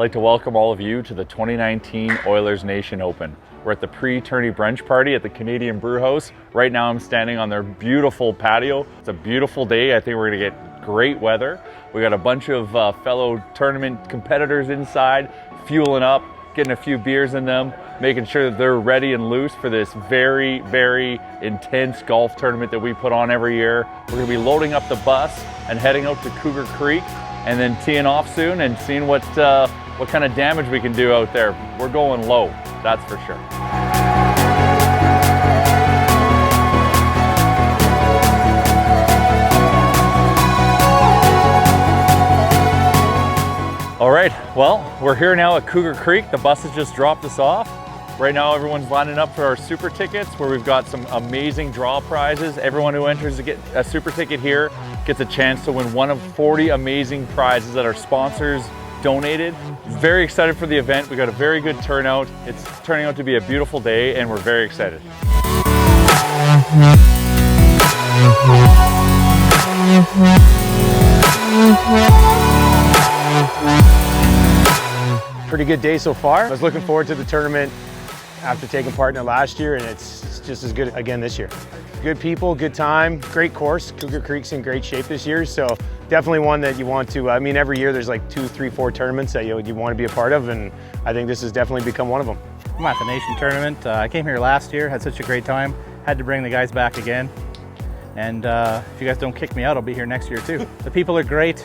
like to welcome all of you to the 2019 Oilersnation Open. We're at the pre-tourney brunch party at the Canadian Brew House. Right now I'm standing on their beautiful patio. It's a beautiful day. I think we're gonna get great weather. We got a bunch of fellow tournament competitors inside, fueling up, getting a few beers in them, making sure that they're ready and loose for this very, very intense golf tournament that we put on every year. We're gonna be loading up the bus and heading out to Cougar Creek and then teeing off soon and seeing what kind of damage we can do out there. We're going low, that's for sure. All right, well, we're here now at Cougar Creek. The bus has just dropped us off. Right now, everyone's lining up for our super tickets where we've got some amazing draw prizes. Everyone who enters to get a super ticket here gets a chance to win one of 40 amazing prizes that our sponsors donated. Very excited for the event. We got a very good turnout. It's turning out to be a beautiful day and we're very excited. Pretty good day so far. I was looking forward to the tournament after taking part in it last year, and it's just as good again this year. Good people, good time, great course. Cougar Creek's in great shape this year, so definitely one that you want to, I mean, every year there's like 2, 3, 4 tournaments that you want to be a part of, and I think this has definitely become one of them. I'm at the Nation tournament. I came here last year, had such a great time. Had to bring the guys back again. And if you guys don't kick me out, I'll be here next year too. The people are great.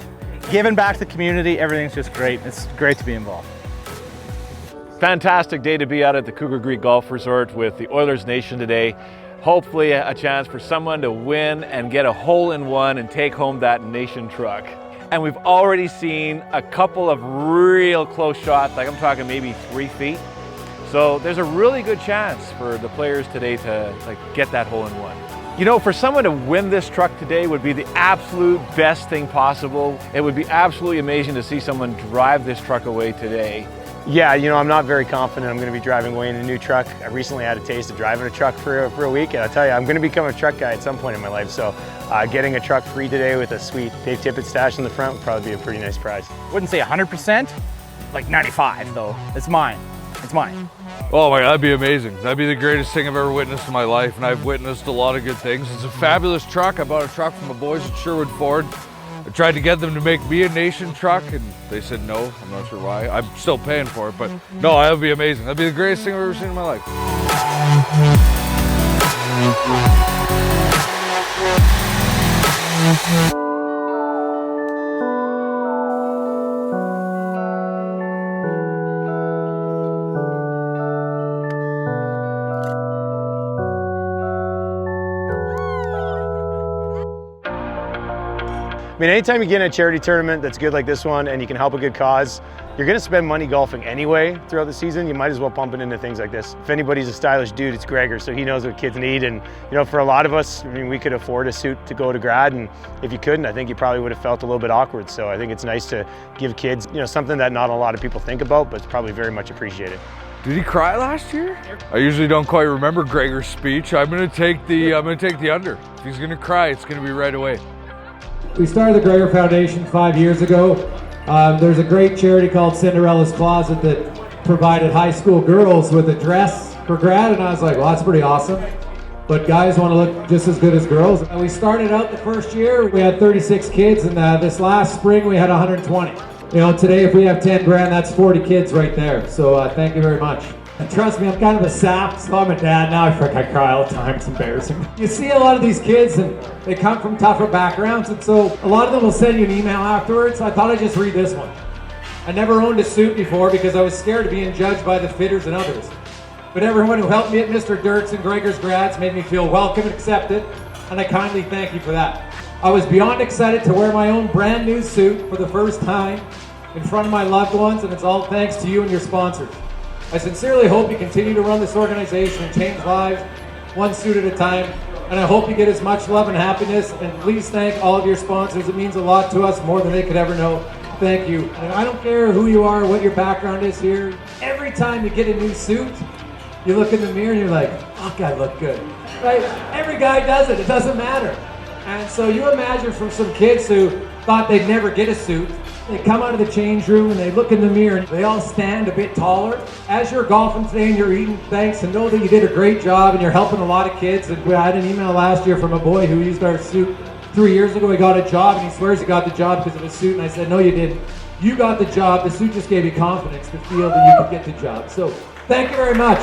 Giving back to the community, everything's just great. It's great to be involved. Fantastic day to be out at the Cougar Creek Golf Resort with the Oilersnation today. Hopefully a chance for someone to win and get a hole-in-one and take home that Nation truck. And we've already seen a couple of real close shots, like I'm talking maybe 3 feet. So there's a really good chance for the players today to get that hole-in-one. You know, for someone to win this truck today would be the absolute best thing possible. It would be absolutely amazing to see someone drive this truck away today. Yeah, you know, I'm not very confident I'm going to be driving away in a new truck. I recently had a taste of driving a truck for a week, and I'll tell you, I'm going to become a truck guy at some point in my life. So getting a truck free today with a sweet Dave Tippett stash in the front would probably be a pretty nice prize. Wouldn't say 100%, like 95 though. It's mine. It's mine. Oh my God, that'd be amazing. That'd be the greatest thing I've ever witnessed in my life, and I've witnessed a lot of good things. It's a fabulous truck. I bought a truck from the boys at Sherwood Ford. I tried to get them to make me a Nation truck, and they said no. I'm not sure why. I'm still paying for it, but no, that would be amazing. That'd be the greatest thing I've ever seen in my life. I mean, anytime you get in a charity tournament that's good like this one and you can help a good cause, you're going to spend money golfing anyway throughout the season. You might as well pump it into things like this. If anybody's a stylish dude, it's Gregor, so he knows what kids need. And, you know, for a lot of us, I mean, we could afford a suit to go to grad, and if you couldn't, I think you probably would have felt a little bit awkward. So I think it's nice to give kids, you know, something that not a lot of people think about, but it's probably very much appreciated. Did he cry last year? I usually don't quite remember Gregor's speech. I'm gonna take the under. If he's gonna cry, it's gonna be right away. We started the Gregor Foundation 5 years ago. There's a great charity called Cinderella's Closet that provided high school girls with a dress for grad, and I was like, well, that's pretty awesome. But guys want to look just as good as girls. And we started out the first year, we had 36 kids, and this last spring we had 120. You know, today if we have 10 grand, that's 40 kids right there. So thank you very much. And trust me, I'm kind of a sap, so I'm a dad now. I cry all the time, it's embarrassing. You see a lot of these kids and they come from tougher backgrounds, and so a lot of them will send you an email afterwards. I thought I'd just read this one. I never owned a suit before because I was scared of being judged by the fitters and others. But everyone who helped me at Mr. Dirks and Gregor's grads made me feel welcome and accepted, and I kindly thank you for that. I was beyond excited to wear my own brand new suit for the first time in front of my loved ones, and it's all thanks to you and your sponsors. I sincerely hope you continue to run this organization and change lives one suit at a time, and I hope you get as much love and happiness, and please thank all of your sponsors. It means a lot to us, more than they could ever know. Thank you. And I don't care who you are, what your background is here. Every time you get a new suit, you look in the mirror and you're like, fuck, I look good. Right? Every guy does it. It doesn't matter. And so you imagine from some kids who thought they'd never get a suit, They come out of the change room and they look in the mirror and they all stand a bit taller. As you're golfing today and you're eating thanks and know that you did a great job and you're helping a lot of kids. And I had an email last year from a boy who used our suit 3 years ago. He got a job and he swears he got the job because of his suit. And I said, no, you didn't. You got the job. The suit just gave you confidence to feel that you could get the job. So thank you very much.